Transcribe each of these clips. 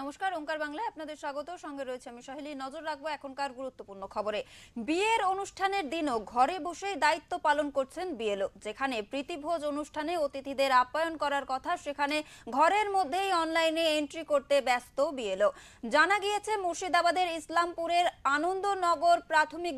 নমস্কার, ওঙ্কার বাংলায় আপনাদের স্বাগত। সঙ্গে রয়েছে আমি সাহেলি। নজর রাখবো এখনকার গুরুত্বপূর্ণ খবরে। বিয়ের অনুষ্ঠানের দিনও ঘরে বসেই দায়িত্ব পালন করছেন বিএলও। যেখানে প্রীতিভোজ অনুষ্ঠানে অতিথিদের আপ্যায়ন করার কথা, সেখানে ঘরের মধ্যেই অনলাইনে এন্ট্রি করতে ব্যস্ত বিএলও। জানা গিয়েছে মুর্শিদাবাদের ইসলামপুরের আনন্দনগর প্রাথমিক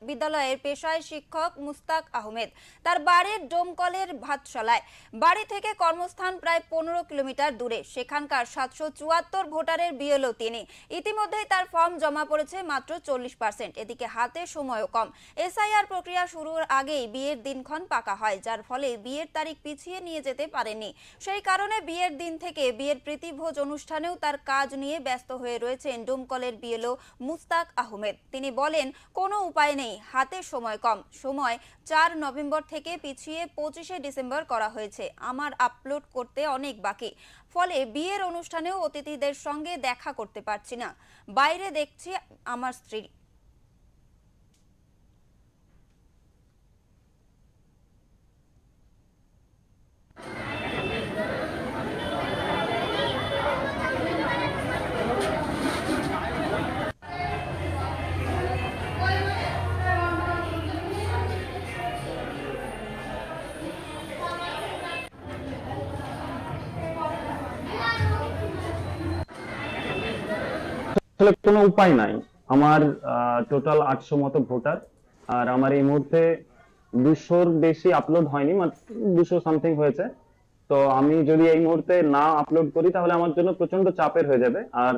বিদ্যালয়ের পেশায় শিক্ষক মুস্তাক আহমেদ। তার বাড়ির ডোমকলের ভাতশালায়। বাড়ি থেকে কর্মস্থান প্রায় 15 কিলোমিটার দূরে। সেখানকার 774 ভোটারের বিএলও তিনি। ইতিমধ্যেই তার ফর্ম জমা পড়েছে মাত্র 40%। এদিকে হাতে সময়ও কম। এসআইআর প্রক্রিয়া শুরুর আগেই বিয়ের দিনক্ষণ পাকা হয়, যার ফলে বিয়ের তারিখ পিছিয়ে নিয়ে যেতে পারেনি। সেই কারণে বিয়ের দিন থেকে বিয়ের প্রীতিভোজ অনুষ্ঠানেও তার কাজ নিয়ে ব্যস্ত হয়ে রয়েছেন ডোমকলের বিএলও মুস্তাক আহমেদ। তিনি বলেন, কোনো উপায় নেই, হাতে সময় কম। সময় 4 নভেম্বর থেকে পিছিয়ে 25শে ডিসেম্বর করা হয়েছে। আমার আপলোড করতে অনেক বাকি, ফলে বিয়ের অনুষ্ঠানেও অতিথিদের সঙ্গে দেখা করতে পারছি না। বাইরে দেখছি আমার স্ত্রী। আসলে কোনো উপায় নাই। আমার টোটাল 800 মতো ভোটার, আর আমার এই মুহূর্তে 200-র বেশি আপলোড হয়নি, মাত্র 200 সামথিং হয়েছে। তো আমি যদি এই মুহূর্তে না আপলোড করি তাহলে আমার জন্য প্রচন্ড চাপের হয়ে যাবে। আর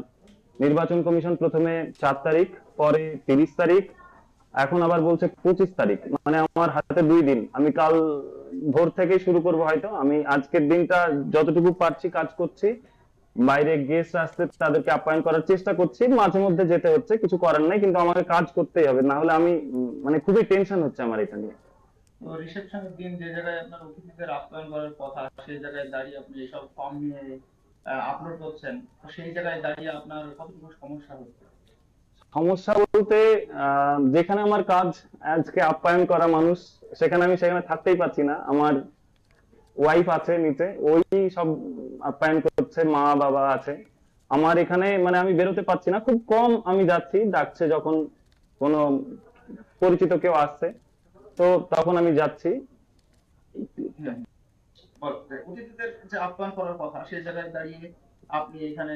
নির্বাচন কমিশন প্রথমে 4 তারিখ, পরে 30 তারিখ, এখন আবার বলছে 25 তারিখ। মানে আমার হাতে 2 দিন। আমি কাল ভোর থেকে শুরু করব। হয়তো আমি আজকের দিনটা যতটুকু পারছি কাজ করছি, বাইরে গেস্ট আসতে তাদেরকে আপ্যায়ন করার চেষ্টা করছি, মাঝে মধ্যে যেতে হচ্ছে, কিছু করার নাই, কিন্তু আমাকে কাজ করতেই হবে, না হলে আমি মানে খুবই টেনশন হচ্ছে আমার এটা নিয়ে। তো রিসেপশনের দিন যে জায়গায় আপনার অতিথিদের আপ্যায়ন করার কথা, সেই জায়গায় দাঁড়িয়ে আপনি এসব ফর্ম নিয়ে আপলোড করছেন, তো সেই জায়গায় দাঁড়িয়ে আপনার কতটুকু সমস্যা হচ্ছে? সমস্যা বলতে যেখানে আমার কাজ আজকে আপ্যায়ন করা মানুষ, সেখানে থাকতেই পারছি না। আমার ওয়াইফ আছে নিচে, ওই সব আপ্যায়ন করছে, মা বাবা আছে। আমার এখানে মানে আমি বেরোতে পারছি না, খুব কম আমি যাচ্ছি, ডাকছে যখন কোনো পরিচিত কেউ আসছে, তো তখন আমি যাচ্ছি। হ্যাঁ, অতিথিদের যে আপ্যায়ন করার কথা, সেই জায়গায় দাঁড়িয়ে আপনি এখানে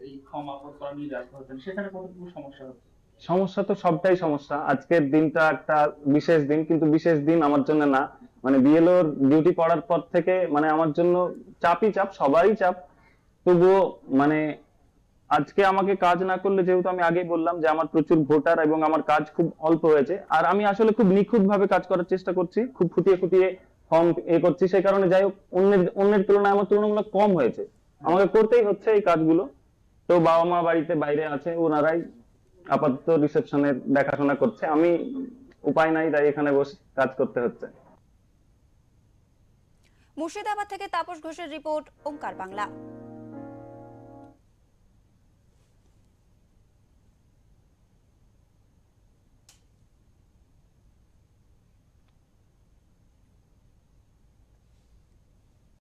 এই ফর্ম আপলোড করা নিয়ে ব্যস্ত হচ্ছেন, সেখানে কতটুকু সমস্যা হচ্ছে? সমস্যা তো সবটাই সমস্যা। আজকের দিনটা একটা বিশেষ দিন, কিন্তু বিশেষ দিন আমার জন্য না। মানে বিএলওর ডিউটি পড়ার পর থেকে মানে আমার জন্য চাপই চাপ, সবারই চাপ। তবুও মানে আজকে আমাকে কাজ না করলে, যেহেতু আমি আগেই বললাম যে আমার প্রচুর ভোটার এবং আমার কাজ খুব অল্প হয়েছে, আর আমি আসলে খুব নিখুঁত ভাবে কাজ করার চেষ্টা করছি, খুব ফুটিয়ে ফুটিয়ে ফর্ম করছি, সেই কারণে যাই হোক অন্যের অন্যের তুলনায় আমার তুলনামূলক কম হয়েছে। আমাকে করতেই হচ্ছে এই কাজগুলো। তো বাবা মা বাড়িতে বাইরে আছে, ওনারাই আপাতত রিসেপশনের দেখাশোনা করছে। আমি উপায় নাই, তাই এখানে বসে কাজ করতে হচ্ছে। মুর্শিদাবাদ থেকে তাপস ঘোষের রিপোর্ট, ওঙ্কার বাংলা।